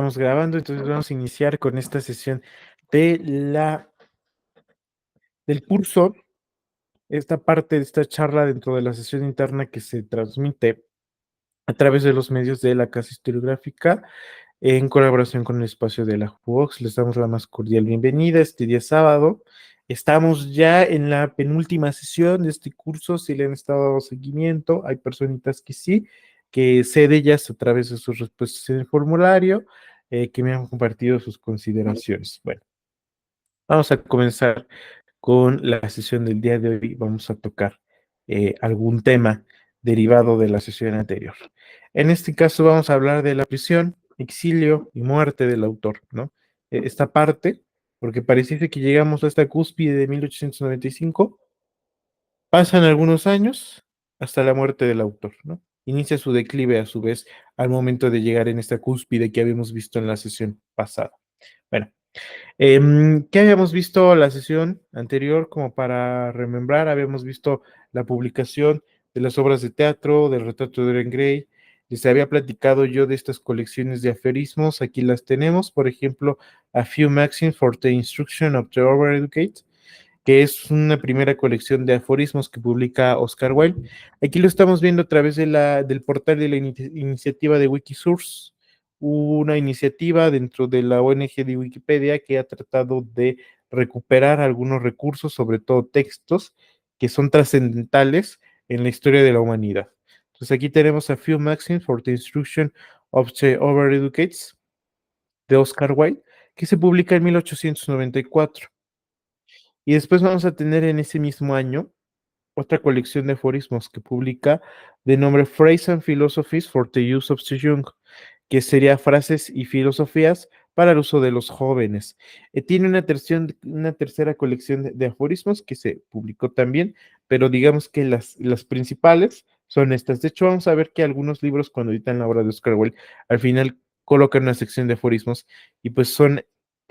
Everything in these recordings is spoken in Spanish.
Estamos grabando, entonces vamos a iniciar con esta sesión de del curso, esta parte de esta charla dentro de la sesión interna que se transmite a través de los medios de la Casa Historiográfica en colaboración con el espacio de la JUOX. Les damos la más cordial bienvenida este día sábado. Estamos ya en la penúltima sesión de este curso, si le han estado dando seguimiento, hay personitas que sí, que sé de ellas a través de sus respuestas en el formulario, que me han compartido sus consideraciones. Bueno, vamos a comenzar con la sesión del día de hoy. Vamos a tocar algún tema derivado de la sesión anterior. En este caso vamos a hablar de la prisión, exilio y muerte del autor, ¿no? Esta parte, porque parece que llegamos a esta cúspide de 1895, pasan algunos años hasta la muerte del autor, ¿no? Inicia su declive a su vez al momento de llegar en esta cúspide que habíamos visto en la sesión pasada. Bueno, ¿qué habíamos visto la sesión anterior? Como para remembrar, habíamos visto la publicación de las obras de teatro, del retrato de Dorian Gray. Les había platicado yo de estas colecciones de aforismos. Aquí las tenemos, por ejemplo, A Few Maxims for the Instruction of the Overeducated, que es una primera colección de aforismos que publica Oscar Wilde. Aquí lo estamos viendo a través de del portal de la iniciativa de Wikisource, una iniciativa dentro de la ONG de Wikipedia que ha tratado de recuperar algunos recursos, sobre todo textos, que son trascendentales en la historia de la humanidad. Entonces aquí tenemos A Few Maxims for the Instruction of the Overeducated de Oscar Wilde, que se publica en 1894. Y después vamos a tener en ese mismo año otra colección de aforismos que publica de nombre Phrases and Philosophies for the Use of the Young, que sería frases y filosofías para el uso de los jóvenes. Tiene una tercera colección de aforismos que se publicó también, pero digamos que las principales son estas. De hecho, vamos a ver que algunos libros, cuando editan la obra de Oscar Wilde, al final colocan una sección de aforismos y pues son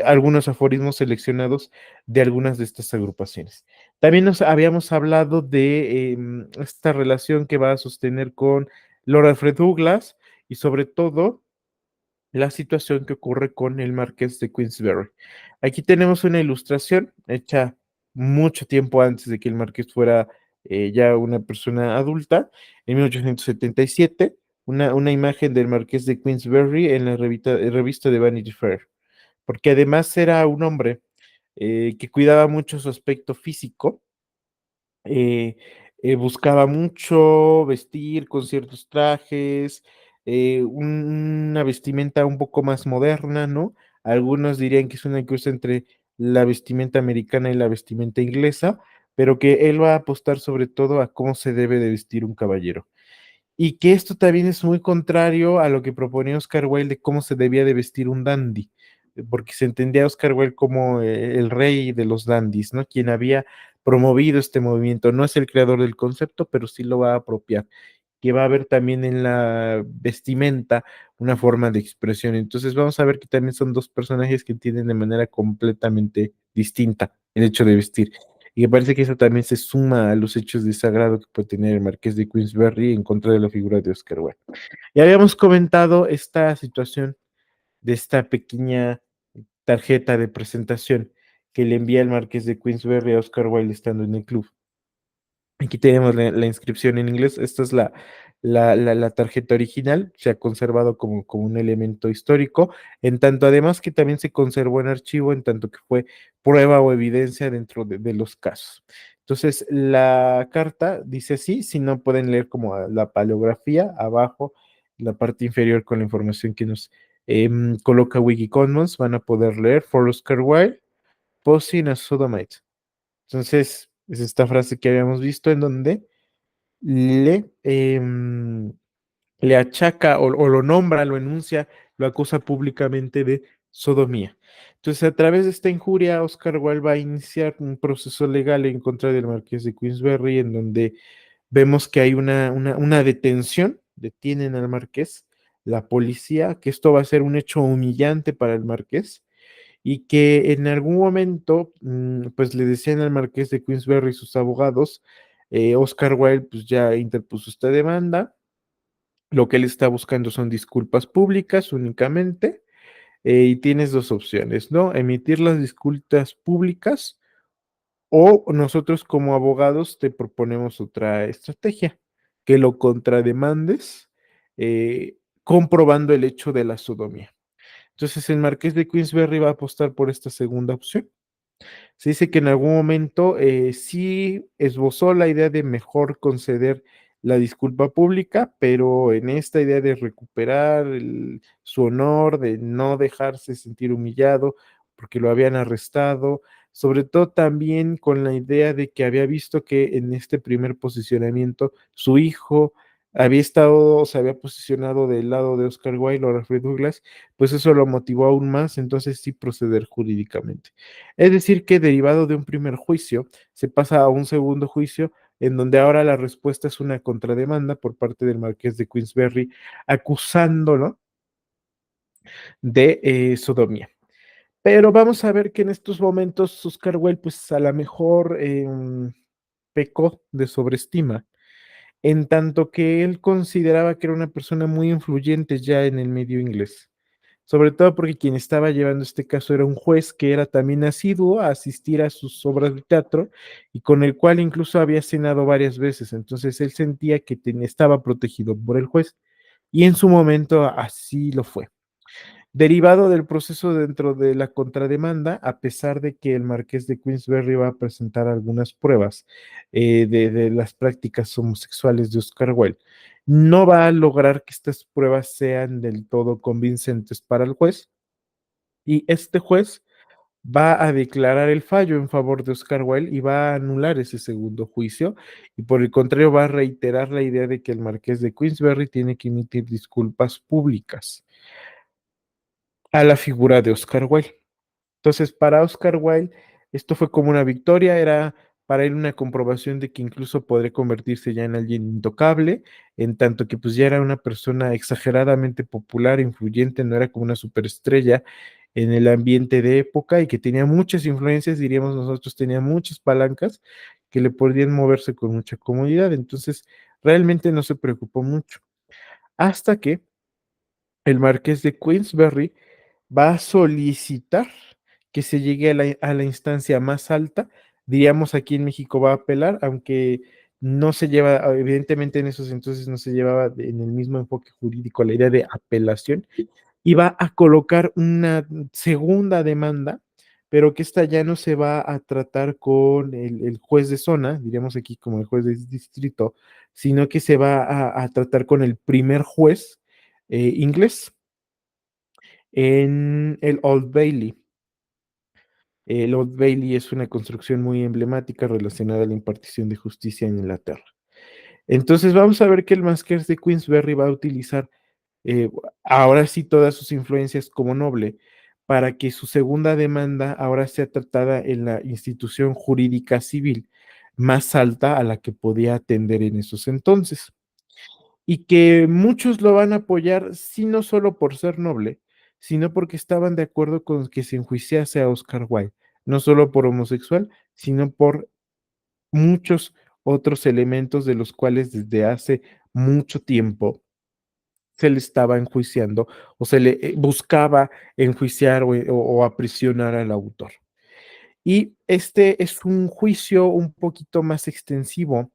algunos aforismos seleccionados de algunas de estas agrupaciones. También nos habíamos hablado de esta relación que va a sostener con Lord Alfred Douglas y sobre todo la situación que ocurre con el Marqués de Queensberry. Aquí tenemos una ilustración hecha mucho tiempo antes de que el Marqués fuera ya una persona adulta, en 1877, una imagen del Marqués de Queensberry en la revista de Vanity Fair, porque además era un hombre que cuidaba mucho su aspecto físico, eh, buscaba mucho vestir con ciertos trajes, una vestimenta un poco más moderna, ¿no? Algunos dirían que es una cosa entre la vestimenta americana y la vestimenta inglesa, pero que él va a apostar sobre todo a cómo se debe de vestir un caballero. Y que esto también es muy contrario a lo que proponía Oscar Wilde de cómo se debía de vestir un dandy, porque se entendía a Oscar Wilde como el rey de los dandies, ¿no? Quien había promovido este movimiento. No es el creador del concepto, pero sí lo va a apropiar, que va a haber también en la vestimenta una forma de expresión. Entonces vamos a ver que también son dos personajes que entienden de manera completamente distinta el hecho de vestir. Y me parece que eso también se suma a los hechos de desagrado que puede tener el Marqués de Queensberry en contra de la figura de Oscar Wilde. Ya habíamos comentado esta situación de esta pequeña tarjeta de presentación que le envía el Marqués de Queensberry a Oscar Wilde estando en el club. Aquí tenemos la inscripción en inglés. Esta es la tarjeta original. Se ha conservado como un elemento histórico, en tanto además que también se conservó en archivo, en tanto que fue prueba o evidencia dentro de los casos. Entonces, la carta dice así, si no pueden leer como la paleografía abajo, la parte inferior con la información que nos coloca Wikicommons, van a poder leer For Oscar Wilde, Posing as Sodomite. Entonces, es esta frase que habíamos visto en donde le, le achaca o lo nombra, lo enuncia, lo acusa públicamente de sodomía. Entonces, a través de esta injuria, Oscar Wilde va a iniciar un proceso legal en contra del Marqués de Queensberry, en donde vemos que hay una detención, detienen al Marqués, la policía, que esto va a ser un hecho humillante para el Marqués y que en algún momento, pues le decían al Marqués de Queensberry y sus abogados, Oscar Wilde pues ya interpuso esta demanda, lo que él está buscando son disculpas públicas únicamente, y tienes dos opciones, ¿no? Emitir las disculpas públicas o nosotros como abogados te proponemos otra estrategia, que lo contrademandes comprobando el hecho de la sodomía. Entonces el marqués de Queensberry va a apostar por esta segunda opción. Se dice que en algún momento sí esbozó la idea de mejor conceder la disculpa pública, pero en esta idea de recuperar su honor, de no dejarse sentir humillado porque lo habían arrestado, sobre todo también con la idea de que había visto que en este primer posicionamiento su hijo había estado, se había posicionado del lado de Oscar Wilde o Alfred Douglas, pues eso lo motivó aún más, entonces sí proceder jurídicamente. Es decir, que derivado de un primer juicio, se pasa a un segundo juicio en donde ahora la respuesta es una contrademanda por parte del marqués de Queensberry acusándolo de sodomía. Pero vamos a ver que en estos momentos Oscar Wilde pues a lo mejor pecó de sobreestima, en tanto que él consideraba que era una persona muy influyente ya en el medio inglés, sobre todo porque quien estaba llevando este caso era un juez que era también asiduo a asistir a sus obras de teatro y con el cual incluso había cenado varias veces, entonces él sentía que estaba protegido por el juez y en su momento así lo fue. Derivado del proceso dentro de la contrademanda, a pesar de que el marqués de Queensberry va a presentar algunas pruebas de las prácticas homosexuales de Oscar Wilde, no va a lograr que estas pruebas sean del todo convincentes para el juez y este juez va a declarar el fallo en favor de Oscar Wilde y va a anular ese segundo juicio y por el contrario va a reiterar la idea de que el marqués de Queensberry tiene que emitir disculpas públicas a la figura de Oscar Wilde. Entonces, para Oscar Wilde, esto fue como una victoria, era para él una comprobación de que incluso podría convertirse ya en alguien intocable, en tanto que pues ya era una persona exageradamente popular, influyente, no era como una superestrella en el ambiente de época y que tenía muchas influencias, diríamos nosotros, tenía muchas palancas que le podían moverse con mucha comodidad, entonces realmente no se preocupó mucho, hasta que el marqués de Queensberry va a solicitar que se llegue a la instancia más alta. Diríamos aquí en México va a apelar, aunque no se lleva, evidentemente en esos entonces no se llevaba en el mismo enfoque jurídico la idea de apelación, y va a colocar una segunda demanda, pero que esta ya no se va a tratar con el juez de zona, diríamos aquí como el juez de distrito, sino que se va a tratar con el primer juez inglés en el Old Bailey. El Old Bailey es una construcción muy emblemática relacionada a la impartición de justicia en Inglaterra. Entonces vamos a ver que el Marqués de Queensberry va a utilizar eh, ahora sí todas sus influencias como noble para que su segunda demanda ahora sea tratada en la institución jurídica civil más alta a la que podía atender en esos entonces y que muchos lo van a apoyar, sí, no solo por ser noble, sino porque estaban de acuerdo con que se enjuiciase a Oscar Wilde, no solo por homosexual, sino por muchos otros elementos de los cuales desde hace mucho tiempo se le estaba enjuiciando o se le buscaba enjuiciar o aprisionar al autor. Y este es un juicio un poquito más extensivo,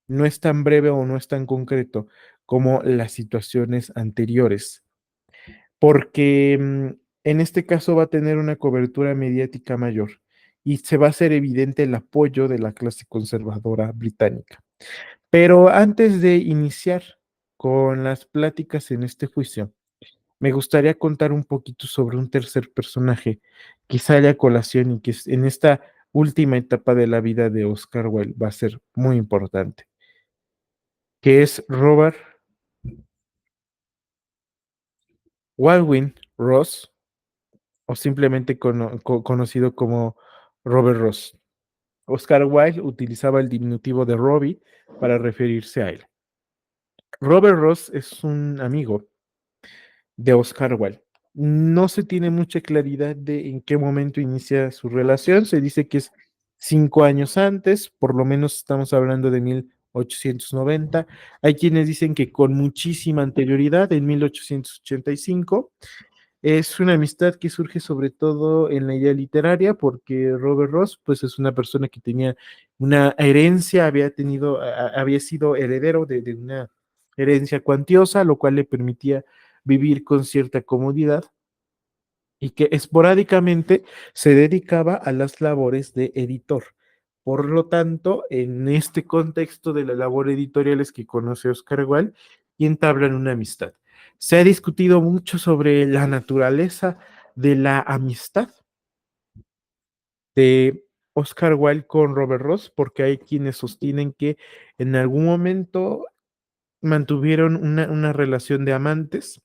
no es tan breve o no es tan concreto como las situaciones anteriores, porque en este caso va a tener una cobertura mediática mayor y se va a hacer evidente el apoyo de la clase conservadora británica. Pero antes de iniciar con las pláticas en este juicio, me gustaría contar un poquito sobre un tercer personaje que sale a colación y que en esta última etapa de la vida de Oscar Wilde va a ser muy importante, que es Robert Baldwin Ross, o simplemente conocido como Robert Ross. Oscar Wilde utilizaba el diminutivo de Robbie para referirse a él. Robert Ross es un amigo de Oscar Wilde. No se tiene mucha claridad de en qué momento inicia su relación. Se dice que es 5 años antes, por lo menos estamos hablando de 1890. Hay quienes dicen que con muchísima anterioridad, en 1885, Es una amistad que surge sobre todo en la idea literaria, porque Robert Ross, pues es una persona que tenía una herencia, había sido heredero de una herencia cuantiosa, lo cual le permitía vivir con cierta comodidad y que esporádicamente se dedicaba a las labores de editor. Por lo tanto, en este contexto de la labor editorial es que conoce a Oscar Wilde y entablan una amistad. Se ha discutido mucho sobre la naturaleza de la amistad de Oscar Wilde con Robert Ross, porque hay quienes sostienen que en algún momento mantuvieron una relación de amantes,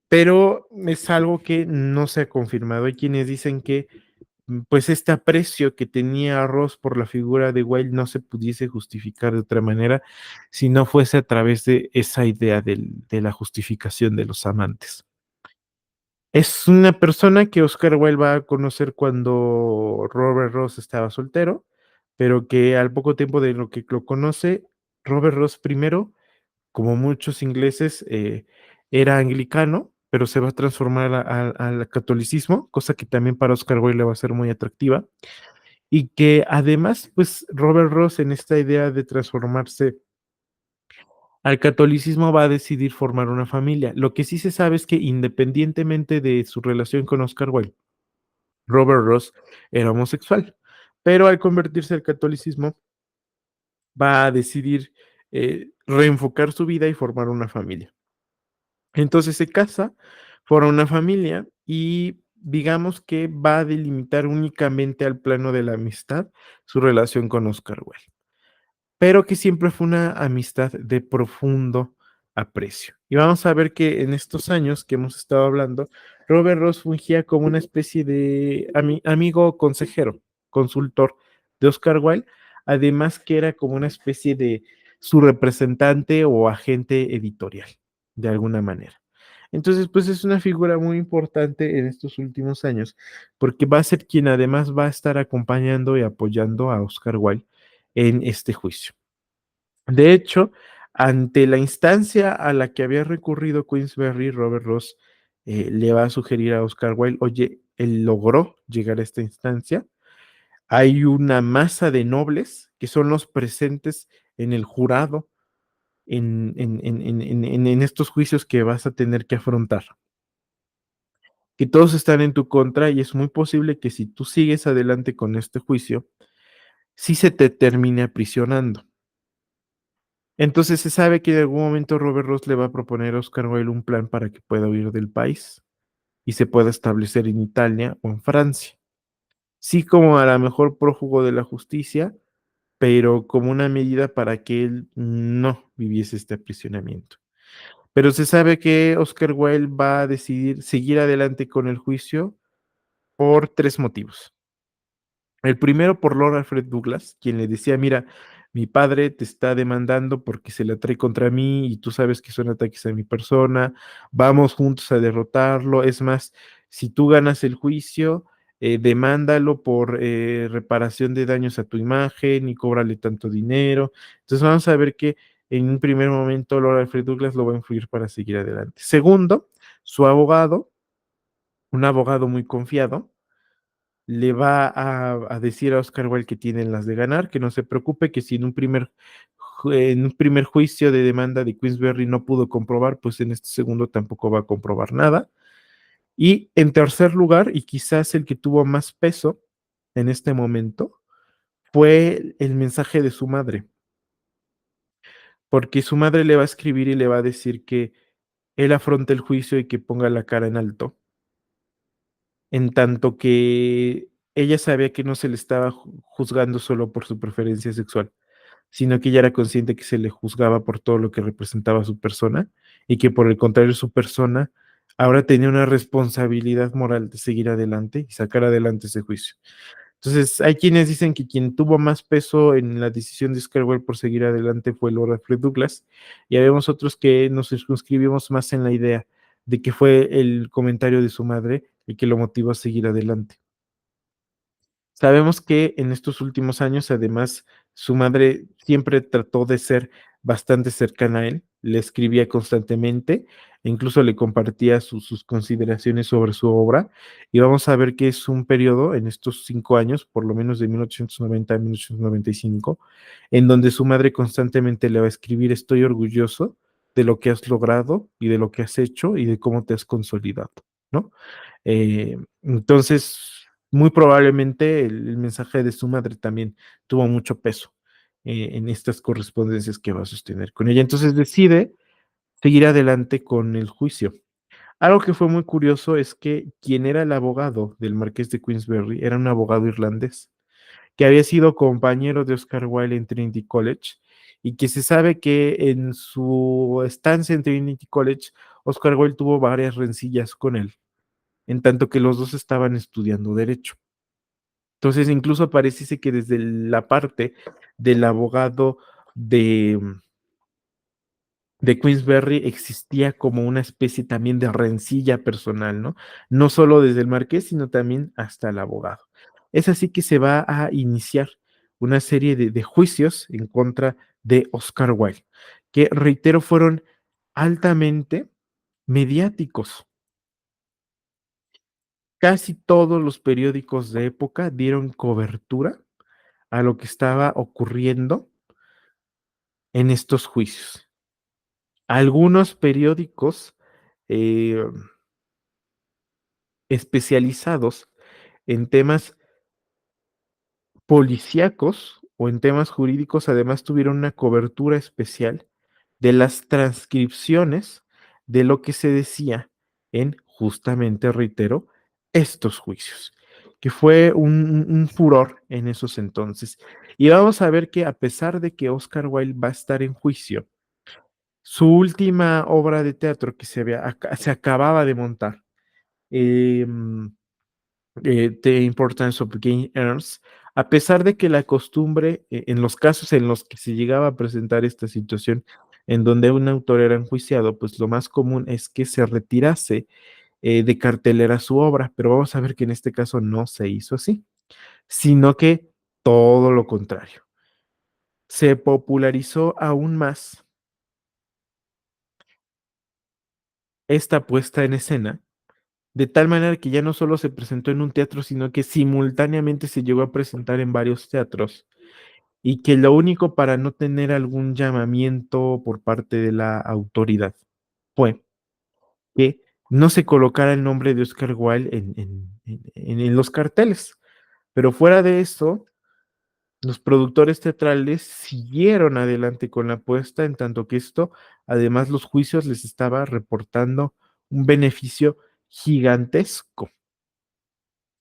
pero es algo que no se ha confirmado. Hay quienes dicen que pues este aprecio que tenía Ross por la figura de Wilde no se pudiese justificar de otra manera si no fuese a través de esa idea de la justificación de los amantes. Es una persona que Oscar Wilde va a conocer cuando Robert Ross estaba soltero, pero que al poco tiempo de lo que lo conoce, Robert Ross primero, como muchos ingleses, era anglicano, pero se va a transformar al catolicismo, cosa que también para Oscar Wilde le va a ser muy atractiva, y que además, pues Robert Ross en esta idea de transformarse al catolicismo va a decidir formar una familia. Lo que sí se sabe es que independientemente de su relación con Oscar Wilde, Robert Ross era homosexual, pero al convertirse al catolicismo va a decidir reenfocar su vida y formar una familia. Entonces se casa, forma una familia y digamos que va a delimitar únicamente al plano de la amistad su relación con Oscar Wilde, pero que siempre fue una amistad de profundo aprecio. Y vamos a ver que en estos años que hemos estado hablando, Robert Ross fungía como una especie de amigo consejero, consultor de Oscar Wilde, además que era como una especie de su representante o agente editorial, de alguna manera. Entonces, pues es una figura muy importante en estos últimos años, porque va a ser quien además va a estar acompañando y apoyando a Oscar Wilde en este juicio. De hecho, ante la instancia a la que había recurrido Queensberry, Robert Ross le va a sugerir a Oscar Wilde, oye, él logró llegar a esta instancia. Hay una masa de nobles que son los presentes en el jurado en estos juicios que vas a tener que afrontar. Que todos están en tu contra y es muy posible que si tú sigues adelante con este juicio, sí se te termine aprisionando. Entonces se sabe que en algún momento Robert Ross le va a proponer a Oscar Wilde un plan para que pueda huir del país y se pueda establecer en Italia o en Francia. Sí, como a lo mejor prófugo de la justicia, pero como una medida para que él no viviese este aprisionamiento. Pero se sabe que Oscar Wilde va a decidir seguir adelante con el juicio por tres motivos. El primero por Lord Alfred Douglas, quien le decía, mira, mi padre te está demandando porque se le trae contra mí y tú sabes que son ataques a mi persona, vamos juntos a derrotarlo. Es más, si tú ganas el juicio, demándalo por reparación de daños a tu imagen y cóbrale tanto dinero. Entonces vamos a ver que en un primer momento Lord Alfred Douglas lo va a influir para seguir adelante. Segundo, su abogado, un abogado muy confiado, le va a decir a Oscar Wilde que tienen las de ganar, que no se preocupe, que si en un primer juicio de demanda de Queensberry no pudo comprobar, pues en este segundo tampoco va a comprobar nada. Y en tercer lugar, y quizás el que tuvo más peso en este momento, fue el mensaje de su madre, porque su madre le va a escribir y le va a decir que él afronte el juicio y que ponga la cara en alto, en tanto que ella sabía que no se le estaba juzgando solo por su preferencia sexual, sino que ella era consciente que se le juzgaba por todo lo que representaba su persona y que por el contrario su persona ahora tenía una responsabilidad moral de seguir adelante y sacar adelante ese juicio. Entonces, hay quienes dicen que quien tuvo más peso en la decisión de Oscar Wilde por seguir adelante fue Lord Alfred Douglas, y habemos otros que nos circunscribimos más en la idea de que fue el comentario de su madre el que lo motivó a seguir adelante. Sabemos que en estos últimos años, además, su madre siempre trató de ser bastante cercana a él, le escribía constantemente, e incluso le compartía sus consideraciones sobre su obra, y vamos a ver que es un periodo en estos 5 años, por lo menos de 1890 a 1895, en donde su madre constantemente le va a escribir: estoy orgulloso de lo que has logrado y de lo que has hecho y de cómo te has consolidado, ¿no? Entonces, muy probablemente el mensaje de su madre también tuvo mucho peso en estas correspondencias que va a sostener con ella. Entonces decide seguir adelante con el juicio. Algo que fue muy curioso es que quien era el abogado del marqués de Queensberry era un abogado irlandés que había sido compañero de Oscar Wilde en Trinity College y que se sabe que en su estancia en Trinity College, Oscar Wilde tuvo varias rencillas con él, en tanto que los dos estaban estudiando derecho. Entonces, incluso parece que desde la parte del abogado de, de Queensberry existía como una especie también de rencilla personal, ¿no? No solo desde el marqués, sino también hasta el abogado. Es así que se va a iniciar una serie de juicios en contra de Oscar Wilde, que reitero, fueron altamente mediáticos. Casi todos los periódicos de época dieron cobertura a lo que estaba ocurriendo en estos juicios. Algunos periódicos eh, especializados en temas policíacos o en temas jurídicos, además tuvieron una cobertura especial de las transcripciones de lo que se decía en, justamente, reitero, estos juicios, que fue un furor en esos entonces. Y vamos a ver que a pesar de que Oscar Wilde va a estar en juicio, su última obra de teatro que se acababa de montar, eh, The Importance of Gain Earns, a pesar de que la costumbre, en los casos en los que se llegaba a presentar esta situación, en donde un autor era enjuiciado, pues lo más común es que se retirase de cartelera su obra, pero vamos a ver que en este caso no se hizo así, sino que todo lo contrario. Se popularizó aún más esta puesta en escena, de tal manera que ya no solo se presentó en un teatro, sino que simultáneamente se llegó a presentar en varios teatros, y que lo único, para no tener algún llamamiento por parte de la autoridad, fue que no se colocara el nombre de Oscar Wilde en los carteles. Pero fuera de eso, los productores teatrales siguieron adelante con la apuesta, en tanto que esto, además, los juicios les estaba reportando un beneficio gigantesco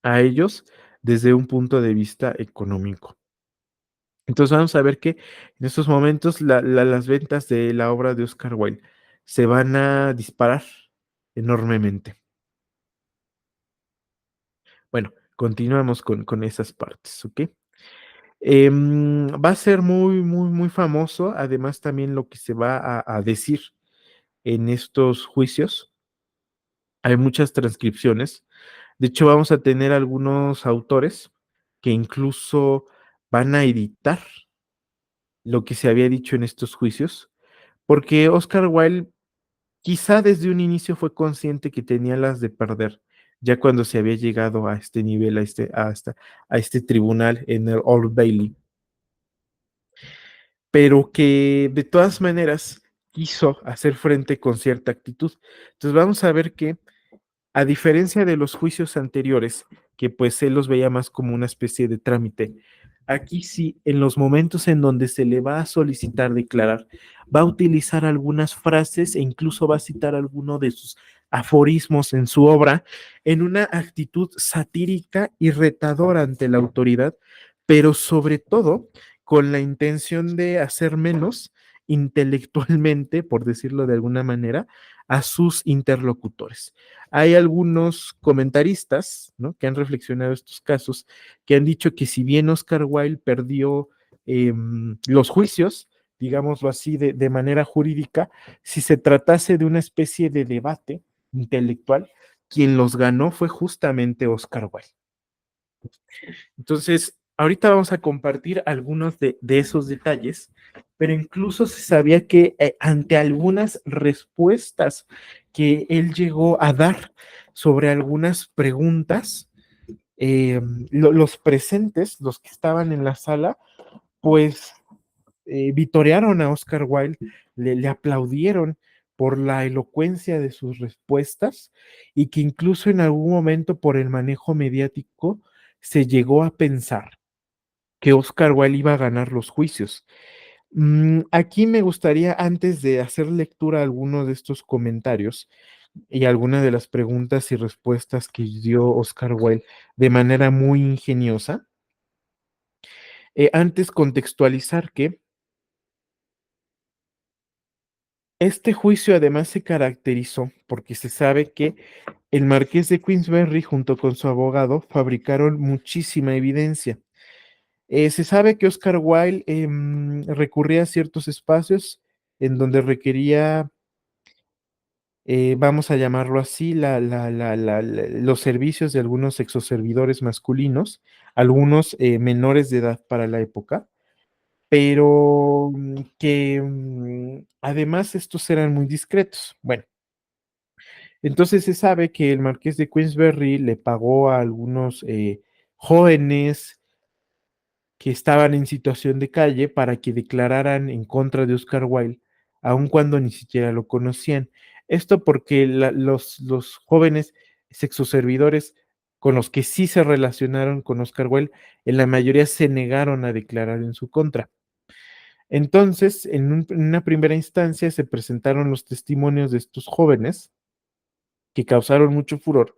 a ellos desde un punto de vista económico. Entonces vamos a ver que en estos momentos las ventas de la obra de Oscar Wilde se van a disparar enormemente. Bueno, continuamos con esas partes, ¿ok? Va a ser muy, muy, muy famoso, además, también lo que se va a decir en estos juicios. Hay muchas transcripciones. De hecho, vamos a tener algunos autores que incluso van a editar lo que se había dicho en estos juicios, porque Oscar Wilde quizá desde un inicio fue consciente que tenía las de perder, ya cuando se había llegado a este nivel, a este tribunal en el Old Bailey, pero que de todas maneras quiso hacer frente con cierta actitud. Entonces vamos a ver que, a diferencia de los juicios anteriores, que pues él los veía más como una especie de trámite, aquí sí, en los momentos en donde se le va a solicitar declarar, va a utilizar algunas frases e incluso va a citar alguno de sus aforismos en su obra, en una actitud satírica y retadora ante la autoridad, pero sobre todo con la intención de hacer menos intelectualmente, por decirlo de alguna manera, a sus interlocutores. Hay algunos comentaristas, ¿no?, que han reflexionado estos casos, que han dicho que si bien Oscar Wilde perdió los juicios, digámoslo así, de manera jurídica, si se tratase de una especie de debate intelectual, quien los ganó fue justamente Oscar Wilde. Entonces, ahorita vamos a compartir algunos de esos detalles, pero incluso se sabía que ante algunas respuestas que él llegó a dar sobre algunas preguntas, eh, los presentes, los que estaban en la sala, pues vitorearon a Oscar Wilde, le aplaudieron por la elocuencia de sus respuestas y que incluso en algún momento por el manejo mediático se llegó a pensar que Oscar Wilde iba a ganar los juicios. Aquí me gustaría, antes de hacer lectura a alguno de estos comentarios y alguna de las preguntas y respuestas que dio Oscar Wilde de manera muy ingeniosa, antes contextualizar que este juicio además se caracterizó porque se sabe que el marqués de Queensberry junto con su abogado fabricaron muchísima evidencia. Se sabe que Oscar Wilde recurría a ciertos espacios en donde requería, vamos a llamarlo así, los servicios de algunos sexoservidores masculinos, algunos menores de edad para la época, pero que además estos eran muy discretos. Bueno, entonces se sabe que el marqués de Queensberry le pagó a algunos jóvenes que estaban en situación de calle para que declararan en contra de Oscar Wilde, aun cuando ni siquiera lo conocían. Esto porque los jóvenes sexoservidores con los que sí se relacionaron con Oscar Wilde, en la mayoría se negaron a declarar en su contra. Entonces, en una primera instancia se presentaron los testimonios de estos jóvenes que causaron mucho furor,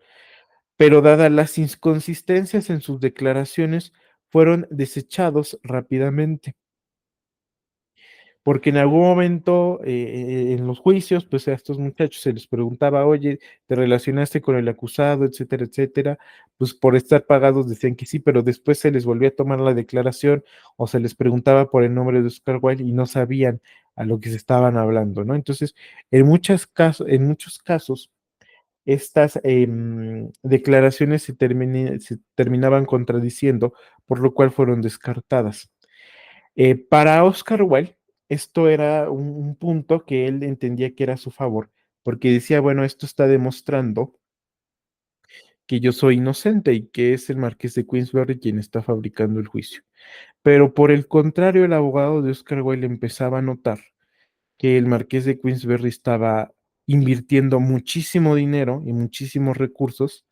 pero dadas las inconsistencias en sus declaraciones, fueron desechados rápidamente, porque en algún momento en los juicios, pues a estos muchachos se les preguntaba, oye, ¿te relacionaste con el acusado, etcétera, etcétera? Pues por estar pagados decían que sí, pero después se les volvía a tomar la declaración o se les preguntaba por el nombre de Oscar Wilde y no sabían a lo que se estaban hablando, ¿no? Entonces, en muchos casos, estas declaraciones se terminaban contradiciendo, por lo cual fueron descartadas. Para Oscar Wilde, esto era un punto que él entendía que era a su favor, porque decía, bueno, esto está demostrando que yo soy inocente y que es el marqués de Queensberry quien está fabricando el juicio. Pero por el contrario, el abogado de Oscar Wilde empezaba a notar que el marqués de Queensberry estaba invirtiendo muchísimo dinero y muchísimos recursos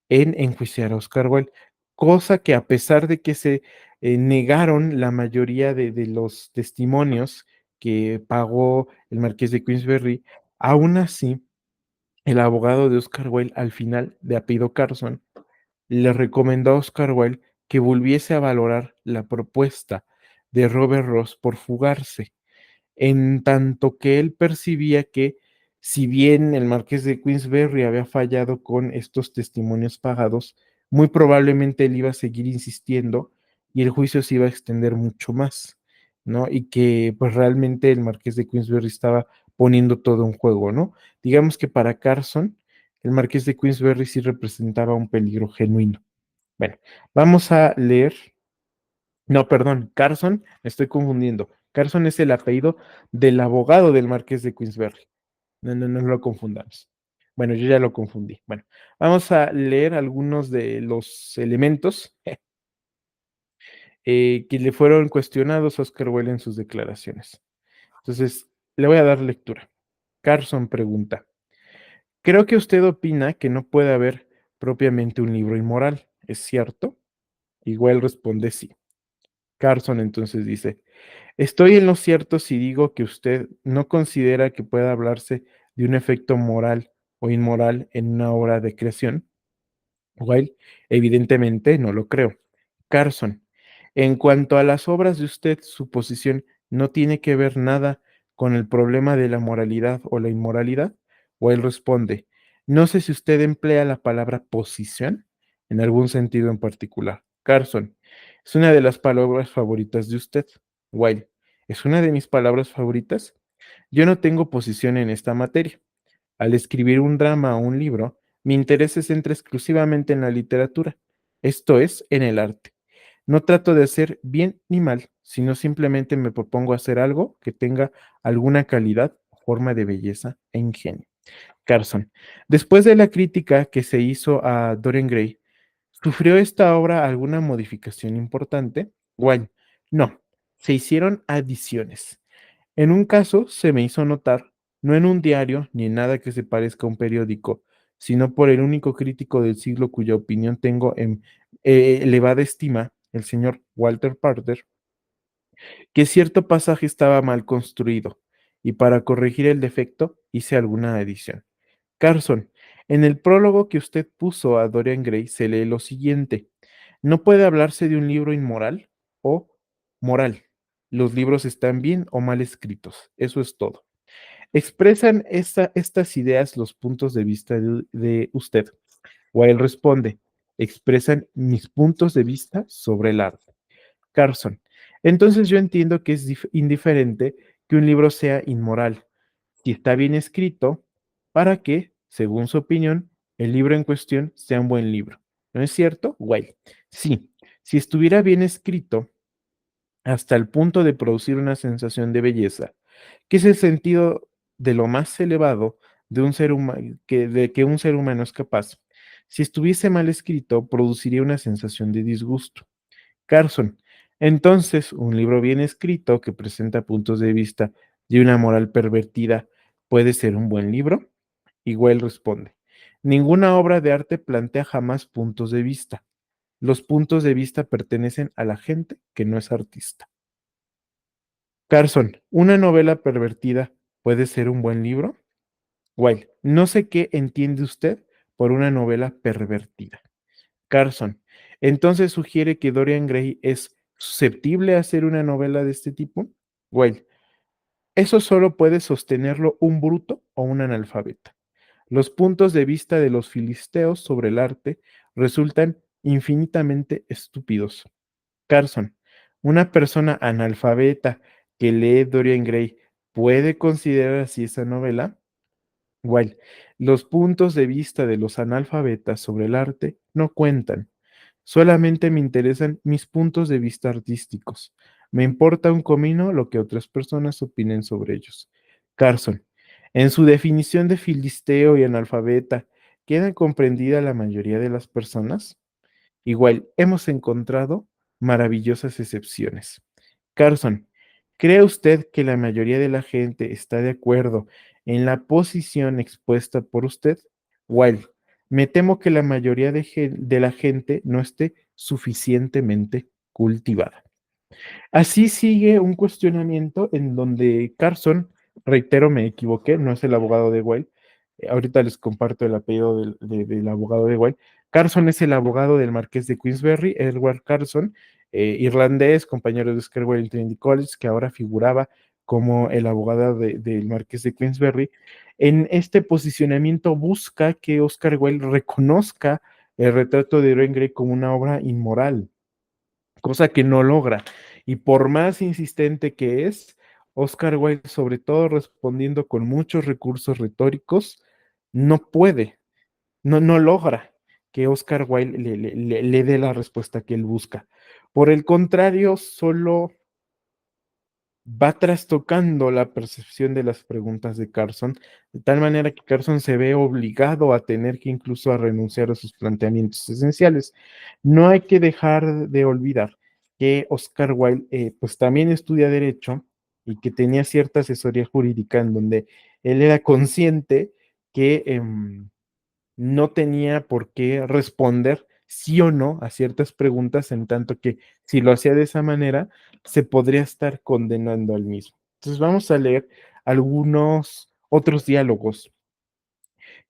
en enjuiciar a Oscar Wilde, cosa que a pesar de que se negaron la mayoría de los testimonios que pagó el marqués de Queensberry, aún así el abogado de Oscar Wilde al final, de apellido Carson, le recomendó a Oscar Wilde que volviese a valorar la propuesta de Robert Ross por fugarse en tanto que él percibía que si bien el marqués de Queensberry había fallado con estos testimonios pagados, muy probablemente él iba a seguir insistiendo y el juicio se iba a extender mucho más, ¿no? Y que pues realmente el marqués de Queensberry estaba poniendo todo en juego, ¿no? Digamos que para Carson, el marqués de Queensberry sí representaba un peligro genuino. Bueno, vamos a leer, no, perdón, Carson, me estoy confundiendo. Carson es el apellido del abogado del marqués de Queensberry. No, no, no lo confundamos. Bueno, yo ya lo confundí. Bueno, vamos a leer algunos de los elementos que le fueron cuestionados a Oscar Wilde en sus declaraciones. Entonces, le voy a dar lectura. Carson pregunta, creo que usted opina que no puede haber propiamente un libro inmoral, ¿es cierto? Igual responde sí. Carson entonces dice, estoy en lo cierto si digo que usted no considera que pueda hablarse de un efecto moral o inmoral en una obra de creación. Wilde, evidentemente no lo creo. Carson, en cuanto a las obras de usted, su posición no tiene que ver nada con el problema de la moralidad o la inmoralidad. Wilde responde, no sé si usted emplea la palabra posición en algún sentido en particular. Carson, es una de las palabras favoritas de usted. Wilde, ¿es una de mis palabras favoritas? Yo no tengo posición en esta materia. Al escribir un drama o un libro, mi interés se centra exclusivamente en la literatura, esto es, en el arte. No trato de hacer bien ni mal, sino simplemente me propongo hacer algo que tenga alguna calidad, forma de belleza e ingenio. Carson. Después de la crítica que se hizo a Dorian Gray, ¿sufrió esta obra alguna modificación importante? Wine. No, se hicieron adiciones. En un caso se me hizo notar, no en un diario ni en nada que se parezca a un periódico, sino por el único crítico del siglo cuya opinión tengo en elevada estima, el señor Walter Parter, que cierto pasaje estaba mal construido, y para corregir el defecto hice alguna adición. Carson, en el prólogo que usted puso a Dorian Gray se lee lo siguiente: no puede hablarse de un libro inmoral o moral. Los libros están bien o mal escritos. Eso es todo. ¿Expresan estas ideas los puntos de vista de usted? O él responde: expresan mis puntos de vista sobre el arte. Carson, entonces yo entiendo que es indiferente que un libro sea inmoral si está bien escrito, para que, según su opinión, el libro en cuestión sea un buen libro. ¿No es cierto? Well, sí, si estuviera bien escrito hasta el punto de producir una sensación de belleza, que es el sentido de lo más elevado de un ser humano de que un ser humano es capaz. Si estuviese mal escrito, produciría una sensación de disgusto. Carson, entonces, un libro bien escrito que presenta puntos de vista de una moral pervertida puede ser un buen libro. Igual responde: ninguna obra de arte plantea jamás puntos de vista. Los puntos de vista pertenecen a la gente que no es artista. Carson, ¿una novela pervertida puede ser un buen libro? Wilde, no sé qué entiende usted por una novela pervertida. Carson, entonces sugiere que Dorian Gray es susceptible a hacer una novela de este tipo. Wilde, eso solo puede sostenerlo un bruto o un analfabeta. Los puntos de vista de los filisteos sobre el arte resultan infinitamente estúpidos. Carson, una persona analfabeta que lee Dorian Gray puede considerar así esa novela. Wilde, los puntos de vista de los analfabetas sobre el arte no cuentan. Solamente me interesan mis puntos de vista artísticos. Me importa un comino lo que otras personas opinen sobre ellos. Carson, en su definición de filisteo y analfabeta, ¿queda comprendida la mayoría de las personas? Igual, hemos encontrado maravillosas excepciones. Carson, ¿cree usted que la mayoría de la gente está de acuerdo en la posición expuesta por usted? Wilde, me temo que la mayoría de la gente no esté suficientemente cultivada. Así sigue un cuestionamiento en donde Carson, reitero, me equivoqué, no es el abogado de Wilde. Ahorita les comparto el apellido del abogado de Wilde. Carson es el abogado del marqués de Queensberry, Edward Carson, irlandés, compañero de Oscar Wilde en Trinity College, que ahora figuraba como el abogado del marqués de Queensberry. En este posicionamiento busca que Oscar Wilde reconozca el retrato de Dorian Gray como una obra inmoral, cosa que no logra. Y por más insistente que es, Oscar Wilde, sobre todo respondiendo con muchos recursos retóricos, no puede, no logra que Oscar Wilde le dé la respuesta que él busca. Por el contrario, solo va trastocando la percepción de las preguntas de Carson, de tal manera que Carson se ve obligado a tener que incluso a renunciar a sus planteamientos esenciales. No hay que dejar de olvidar que Oscar Wilde pues también estudia derecho y que tenía cierta asesoría jurídica en donde él era consciente que no tenía por qué responder sí o no a ciertas preguntas, en tanto que si lo hacía de esa manera, se podría estar condenando al mismo. Entonces vamos a leer algunos otros diálogos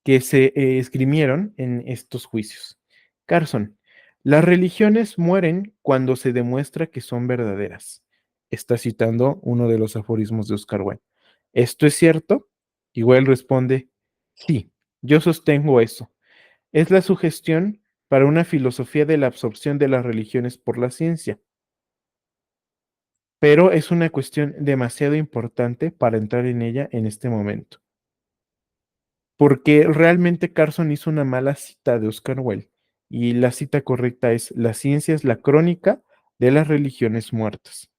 que se esgrimieron en estos juicios. Carson, las religiones mueren cuando se demuestra que son verdaderas. Está citando uno de los aforismos de Oscar Wilde. ¿Esto es cierto? Y Wilde responde: sí, yo sostengo eso. Es la sugestión para una filosofía de la absorción de las religiones por la ciencia, pero es una cuestión demasiado importante para entrar en ella en este momento, porque realmente Carson hizo una mala cita de Oscar Wilde y la cita correcta es: la ciencia es la crónica de las religiones muertas.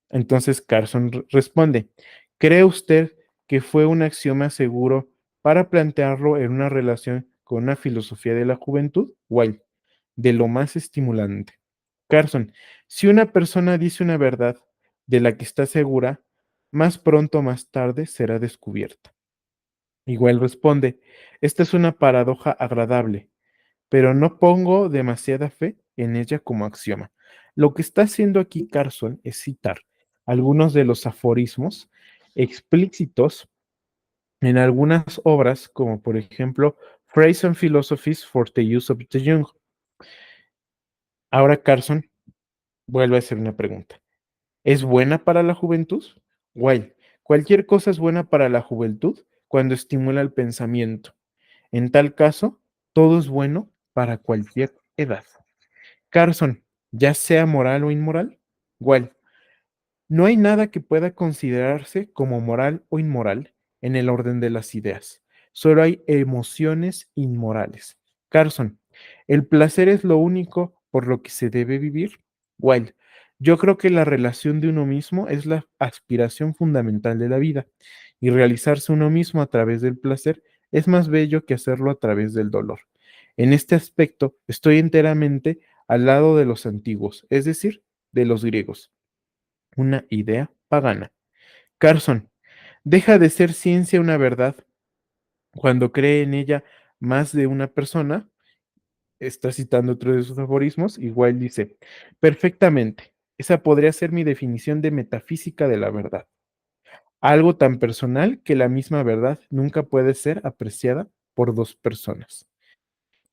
Entonces Carson responde, ¿cree usted que fue un axioma seguro para plantearlo en una relación con una filosofía de la juventud? Wilde, de lo más estimulante. Carson, si una persona dice una verdad de la que está segura, más pronto o más tarde será descubierta. Igual responde, esta es una paradoja agradable, pero no pongo demasiada fe en ella como axioma. Lo que está haciendo aquí Carson es citar algunos de los aforismos explícitos en algunas obras, como por ejemplo Phrase and Philosophies for the Use of the Young. Ahora Carson vuelve a hacer una pregunta. ¿Es buena para la juventud? Wilde, cualquier cosa es buena para la juventud cuando estimula el pensamiento. En tal caso, todo es bueno para cualquier edad. Carson, ya sea moral o inmoral. Wilde, no hay nada que pueda considerarse como moral o inmoral en el orden de las ideas. Solo hay emociones inmorales. Carson, ¿el placer es lo único por lo que se debe vivir? Wilde, yo creo que la relación de uno mismo es la aspiración fundamental de la vida y realizarse uno mismo a través del placer es más bello que hacerlo a través del dolor. En este aspecto estoy enteramente al lado de los antiguos, es decir, de los griegos, una idea pagana. Carson, deja de ser ciencia una verdad cuando cree en ella más de una persona. Está citando otro de sus aforismos. Igual dice, perfectamente, esa podría ser mi definición de metafísica de la verdad. Algo tan personal que la misma verdad nunca puede ser apreciada por dos personas.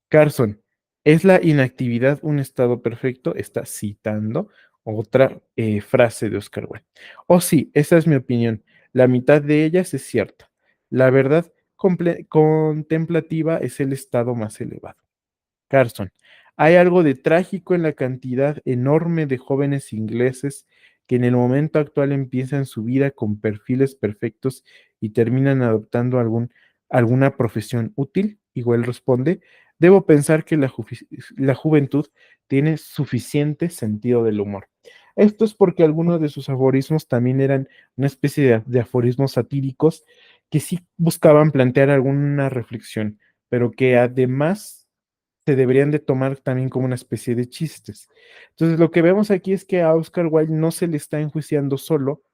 Carson, ¿es la inactividad un estado perfecto? Está citando otra frase de Oscar Wilde. Oh, sí, esa es mi opinión. La mitad de ellas es cierta. La verdad contemplativa es el estado más elevado. Carson, hay algo de trágico en la cantidad enorme de jóvenes ingleses que en el momento actual empiezan su vida con perfiles perfectos y terminan adoptando alguna profesión útil. Igual responde, debo pensar que la juventud tiene suficiente sentido del humor. Esto es porque algunos de sus aforismos también eran una especie de aforismos satíricos que sí buscaban plantear alguna reflexión, pero que además se deberían de tomar también como una especie de chistes. Entonces, lo que vemos aquí es que a Oscar Wilde no se le está enjuiciando solo,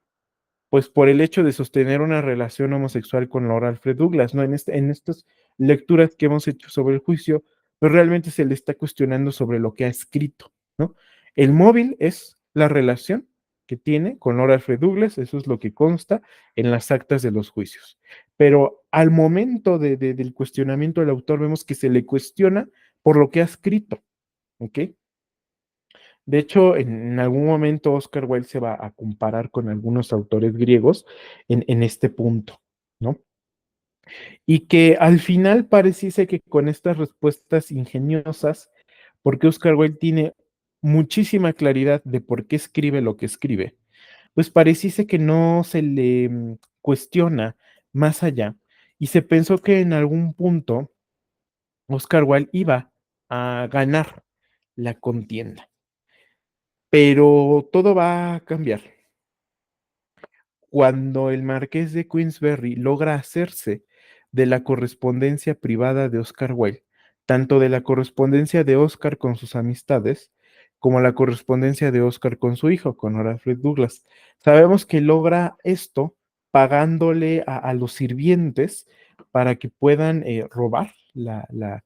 pues por el hecho de sostener una relación homosexual con Laura Alfred Douglas, ¿no? En estas lecturas que hemos hecho sobre el juicio, pues realmente se le está cuestionando sobre lo que ha escrito, ¿no? El móvil es la relación que tiene con Laura Alfred Douglas, eso es lo que consta en las actas de los juicios. Pero al momento del cuestionamiento del autor vemos que se le cuestiona por lo que ha escrito, ¿ok? De hecho, en algún momento Oscar Wilde se va a comparar con algunos autores griegos en este punto, ¿no? Y que al final pareciese que con estas respuestas ingeniosas, porque Oscar Wilde tiene muchísima claridad de por qué escribe lo que escribe, pues pareciese que no se le cuestiona más allá y se pensó que en algún punto Oscar Wilde iba a ganar la contienda. Pero todo va a cambiar cuando el marqués de Queensberry logra hacerse de la correspondencia privada de Oscar Wilde, tanto de la correspondencia de Oscar con sus amistades, como la correspondencia de Oscar con su hijo, con Alfred Douglas. Sabemos que logra esto pagándole a los sirvientes para que puedan robar la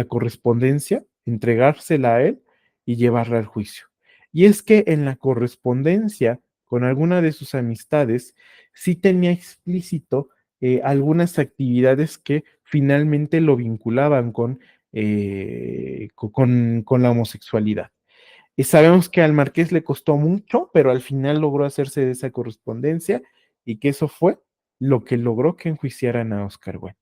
correspondencia, entregársela a él y llevarla al juicio. Y es que en la correspondencia con alguna de sus amistades, sí tenía explícito algunas actividades que finalmente lo vinculaban con la homosexualidad. Y sabemos que al marqués le costó mucho, pero al final logró hacerse de esa correspondencia y que eso fue lo que logró que enjuiciaran a Oscar Wilde.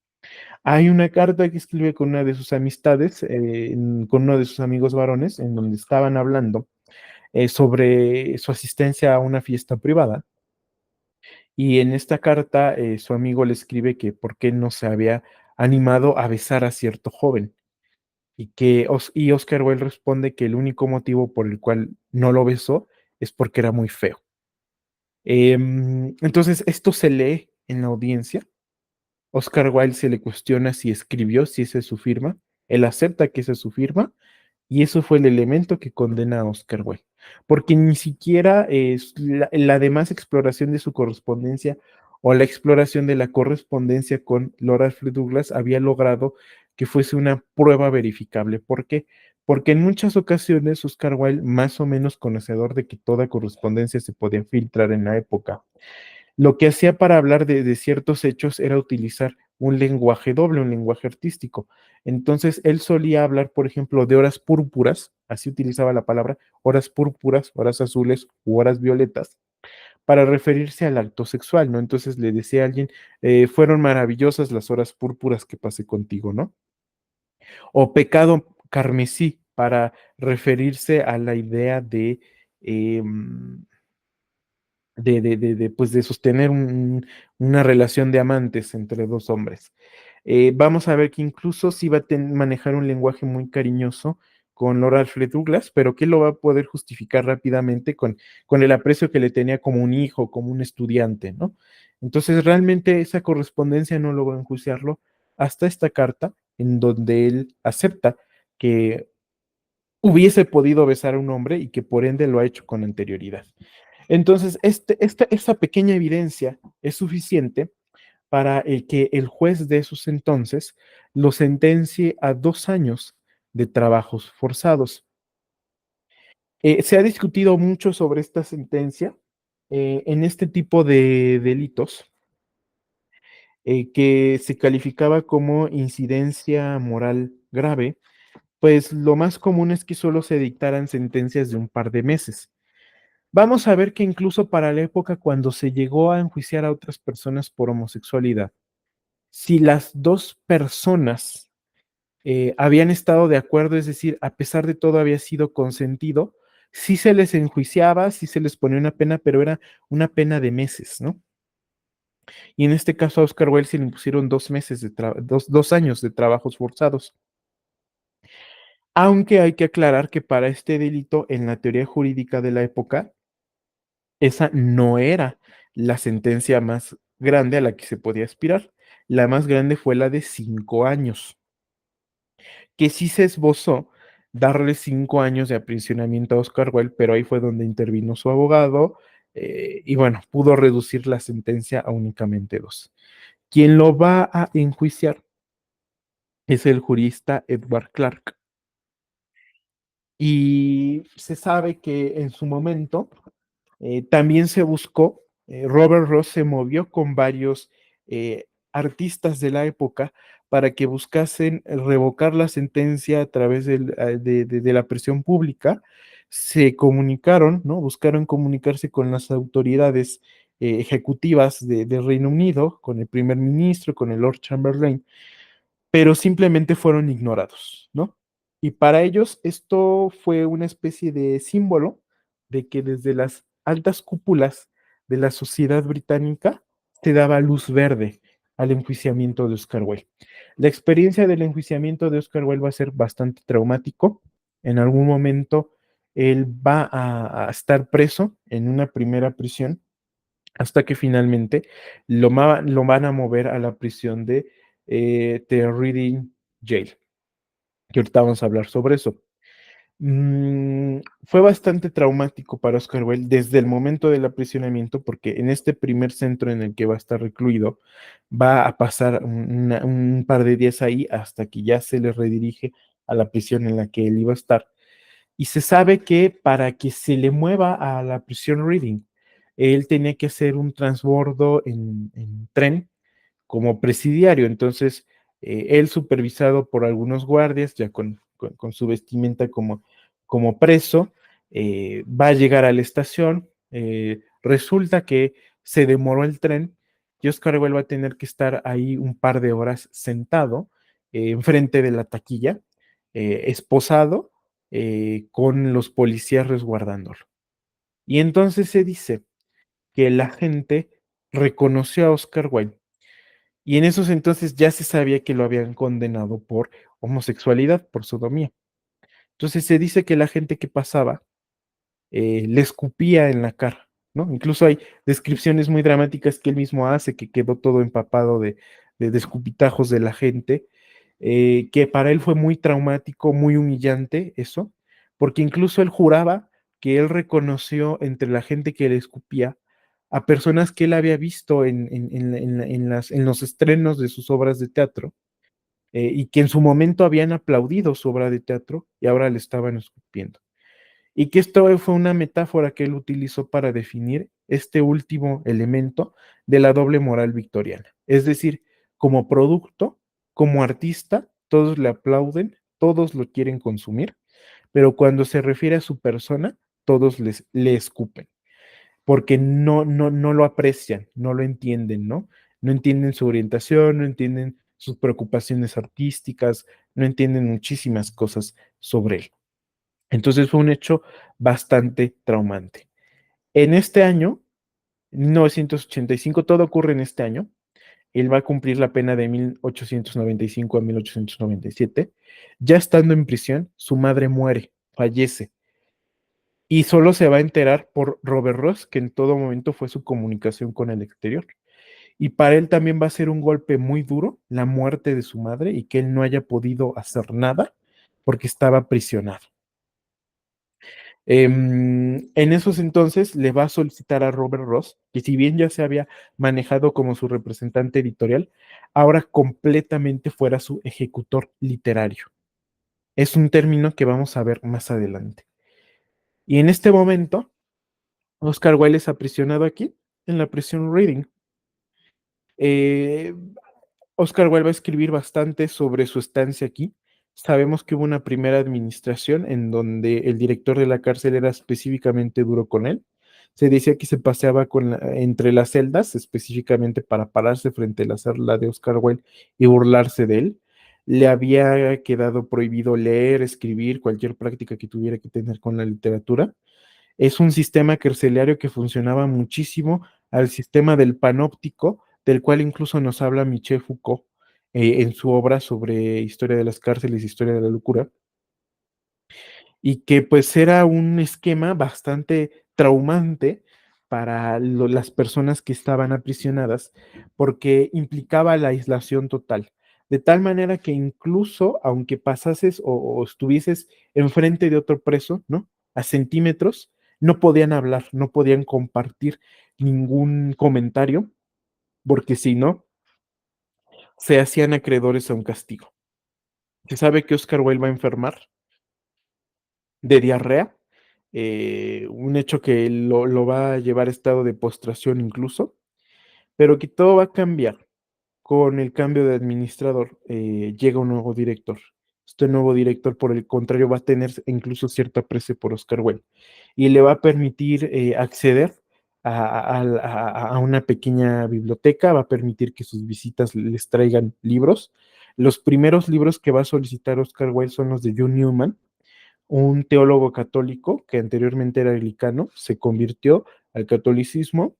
Hay una carta que escribe con una de sus amistades, con uno de sus amigos varones, en donde estaban hablando sobre su asistencia a una fiesta privada. Y en esta carta su amigo le escribe que por qué no se había animado a besar a cierto joven. y Oscar Wilde responde que el único motivo por el cual no lo besó es porque era muy feo. Entonces, esto se lee en la audiencia. Oscar Wilde se le cuestiona si escribió, si esa es su firma. Él acepta que esa es su firma y eso fue el elemento que condena a Oscar Wilde, porque ni siquiera es la demás exploración de su correspondencia o la exploración de la correspondencia con Lord Alfred Douglas había logrado que fuese una prueba verificable. ¿Por qué? Porque en muchas ocasiones Oscar Wilde, más o menos conocedor de que toda correspondencia se podía filtrar en la época, lo que hacía para hablar de ciertos hechos era utilizar un lenguaje doble, un lenguaje artístico. Entonces, él solía hablar, por ejemplo, de horas púrpuras, así utilizaba la palabra, horas púrpuras, horas azules u horas violetas, para referirse al acto sexual, ¿no? Entonces le decía a alguien, fueron maravillosas las horas púrpuras que pasé contigo, ¿no? O pecado carmesí, para referirse a la idea em, pues de sostener una relación de amantes entre dos hombres. Vamos a ver que incluso sí va a manejar un lenguaje muy cariñoso con Lord Alfred Douglas, pero que lo va a poder justificar rápidamente con el aprecio que le tenía como un hijo, como un estudiante, ¿no? Entonces, realmente esa correspondencia no logró enjuiciarlo hasta esta carta en donde él acepta que hubiese podido besar a un hombre y que por ende lo ha hecho con anterioridad. Entonces, esta pequeña evidencia es suficiente para que el juez de esos entonces lo sentencie a 2 años de trabajos forzados. Se ha discutido mucho sobre esta sentencia en este tipo de delitos que se calificaba como incidencia moral grave, pues lo más común es que solo se dictaran sentencias de un par de meses. Vamos a ver que incluso para la época cuando se llegó a enjuiciar a otras personas por homosexualidad, si las dos personas habían estado de acuerdo, es decir, a pesar de todo había sido consentido, sí se les enjuiciaba, sí se les ponía una pena, pero era una pena de meses, ¿no? Y en este caso a Oscar Wilde se le impusieron 2 meses dos años de trabajos forzados. Aunque hay que aclarar que para este delito, en la teoría jurídica de la época, esa no era la sentencia más grande a la que se podía aspirar. La más grande fue la de 5 años, que sí se esbozó darle 5 años de aprisionamiento a Oscar Wilde, pero ahí fue donde intervino su abogado y bueno, pudo reducir la sentencia a únicamente 2. Quien lo va a enjuiciar es el jurista Edward Clark. Y se sabe que en su momento también se buscó, Robert Ross se movió con varios artistas de la época para que buscasen revocar la sentencia a través de la presión pública. Se comunicaron, ¿no? Buscaron comunicarse con las autoridades ejecutivas de Reino Unido, con el primer ministro, con el Lord Chamberlain, pero simplemente fueron ignorados, ¿no? Y para ellos esto fue una especie de símbolo de que desde las altas cúpulas de la sociedad británica se daba luz verde al enjuiciamiento de Oscar Wilde. La experiencia del enjuiciamiento de Oscar Wilde va a ser bastante traumático. En algún momento él va a estar preso en una primera prisión hasta que finalmente lo van a mover a la prisión de Reading Jail, que ahorita vamos a hablar sobre eso. Fue bastante traumático para Oscar Wilde desde el momento del aprisionamiento, porque en este primer centro en el que va a estar recluido, va a pasar un par de días ahí hasta que ya se le redirige a la prisión en la que él iba a estar. Y se sabe que para que se le mueva a la prisión Reading, él tenía que hacer un transbordo en tren como presidiario. Entonces, él supervisado por algunos guardias, ya con su vestimenta como preso, va a llegar a la estación. Resulta que se demoró el tren y Oscar Wilde va a tener que estar ahí un par de horas sentado enfrente de la taquilla, esposado, con los policías resguardándolo. Y entonces se dice que la gente reconoció a Oscar Wilde y en esos entonces ya se sabía que lo habían condenado por homosexualidad, por sodomía. Entonces se dice que la gente que pasaba le escupía en la cara, ¿no? Incluso hay descripciones muy dramáticas que él mismo hace, que quedó todo empapado de escupitajos de la gente, que para él fue muy traumático, muy humillante eso, porque incluso él juraba que él reconoció entre la gente que le escupía a personas que él había visto en los estrenos de sus obras de teatro, y que en su momento habían aplaudido su obra de teatro y ahora le estaban escupiendo. Y que esto fue una metáfora que él utilizó para definir este último elemento de la doble moral victoriana. Es decir, como producto, como artista, todos le aplauden, todos lo quieren consumir, pero cuando se refiere a su persona, todos le escupen, porque no lo aprecian, no lo entienden, ¿no? No entienden su orientación, no entienden sus preocupaciones artísticas, no entienden muchísimas cosas sobre él. Entonces fue un hecho bastante traumante. En este año, 1985, todo ocurre en este año. Él va a cumplir la pena de 1895 a 1897. Ya estando en prisión, su madre muere, fallece. Y solo se va a enterar por Robert Ross, que en todo momento fue su comunicación con el exterior. Y para él también va a ser un golpe muy duro la muerte de su madre y que él no haya podido hacer nada porque estaba aprisionado. En esos entonces le va a solicitar a Robert Ross, que si bien ya se había manejado como su representante editorial, ahora completamente fuera su ejecutor literario. Es un término que vamos a ver más adelante. Y en este momento, Oscar Wilde es aprisionado aquí, en la prisión Reading. Eh, Oscar Wilde va a escribir bastante sobre su estancia aquí. Sabemos que hubo una primera administración en donde el director de la cárcel era específicamente duro con él. Se decía que se paseaba entre las celdas, específicamente para pararse frente a la celda de Oscar Wilde y burlarse de él. Le había quedado prohibido leer, escribir, cualquier práctica que tuviera que tener con la literatura. Es un sistema carcelario que funcionaba muchísimo al sistema del panóptico, del cual incluso nos habla Michel Foucault en su obra sobre historia de las cárceles, historia de la locura, y que pues era un esquema bastante traumante para las personas que estaban aprisionadas, porque implicaba la aislación total, de tal manera que incluso aunque pasases o estuvieses enfrente de otro preso, ¿no? A centímetros, no podían hablar, no podían compartir ningún comentario, porque si no, se hacían acreedores a un castigo. Se sabe que Oscar Wilde va a enfermar de diarrea, un hecho que lo va a llevar a estado de postración incluso, pero que todo va a cambiar con el cambio de administrador. Llega un nuevo director. Este nuevo director, por el contrario, va a tener incluso cierto aprecio por Oscar Wilde y le va a permitir acceder a una pequeña biblioteca, va a permitir que sus visitas les traigan libros. Los primeros libros que va a solicitar Oscar Wilde son los de John Newman, un teólogo católico que anteriormente era anglicano, se convirtió al catolicismo,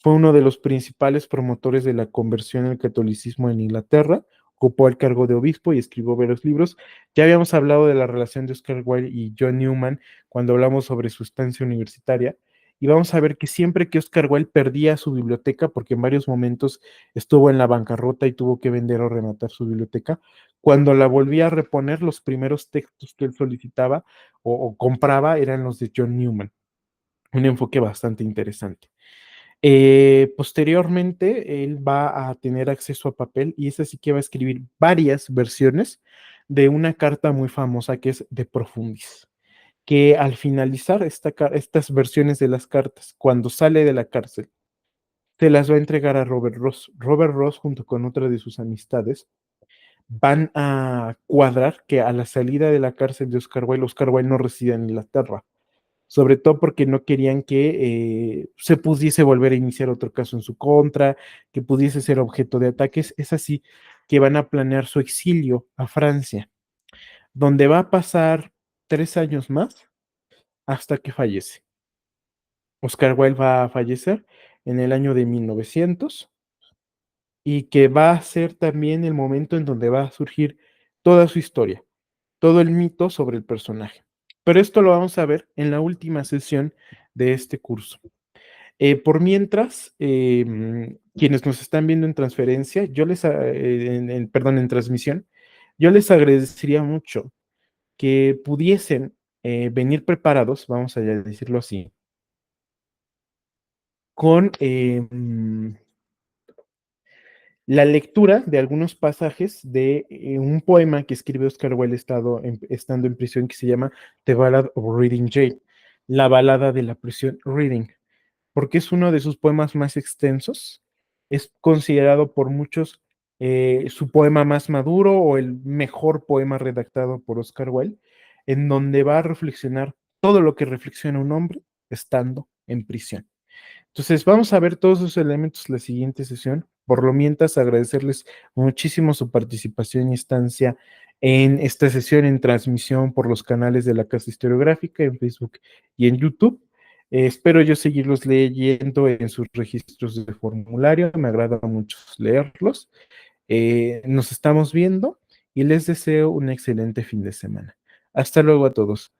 fue uno de los principales promotores de la conversión al catolicismo en Inglaterra, ocupó el cargo de obispo y escribió varios libros. Ya habíamos hablado de la relación de Oscar Wilde y John Newman cuando hablamos sobre su estancia universitaria. Y vamos a ver que siempre que Oscar Wilde perdía su biblioteca, porque en varios momentos estuvo en la bancarrota y tuvo que vender o rematar su biblioteca, cuando la volvía a reponer, los primeros textos que él solicitaba o compraba eran los de John Newman. Un enfoque bastante interesante. Posteriormente, él va a tener acceso a papel y es así que va a escribir varias versiones de una carta muy famosa que es De Profundis, que al finalizar estas versiones de las cartas, cuando sale de la cárcel, se las va a entregar a Robert Ross. Robert Ross, junto con otra de sus amistades, van a cuadrar que a la salida de la cárcel de Oscar Wilde no reside en Inglaterra, sobre todo porque no querían que se pudiese volver a iniciar otro caso en su contra, que pudiese ser objeto de ataques. Es así que van a planear su exilio a Francia, donde va a pasar 3 años más hasta que fallece. Oscar Wilde va a fallecer en el año de 1900 y que va a ser también el momento en donde va a surgir toda su historia, todo el mito sobre el personaje. Pero esto lo vamos a ver en la última sesión de este curso. Por mientras, quienes nos están viendo en transferencia, perdón, en transmisión, yo les agradecería mucho que pudiesen venir preparados, vamos a decirlo así, con la lectura de algunos pasajes de un poema que escribe Oscar Wilde estando en prisión que se llama The Ballad of Reading Jail, la balada de la prisión Reading, porque es uno de sus poemas más extensos, es considerado por muchos su poema más maduro o el mejor poema redactado por Oscar Wilde, en donde va a reflexionar todo lo que reflexiona un hombre estando en prisión. Entonces, vamos a ver todos esos elementos la siguiente sesión. Por lo mientras, agradecerles muchísimo su participación y estancia en esta sesión en transmisión por los canales de la Casa Historiográfica en Facebook y en YouTube. Espero yo seguirlos leyendo en sus registros de formulario. Me agrada mucho leerlos. Nos estamos viendo y les deseo un excelente fin de semana. Hasta luego a todos.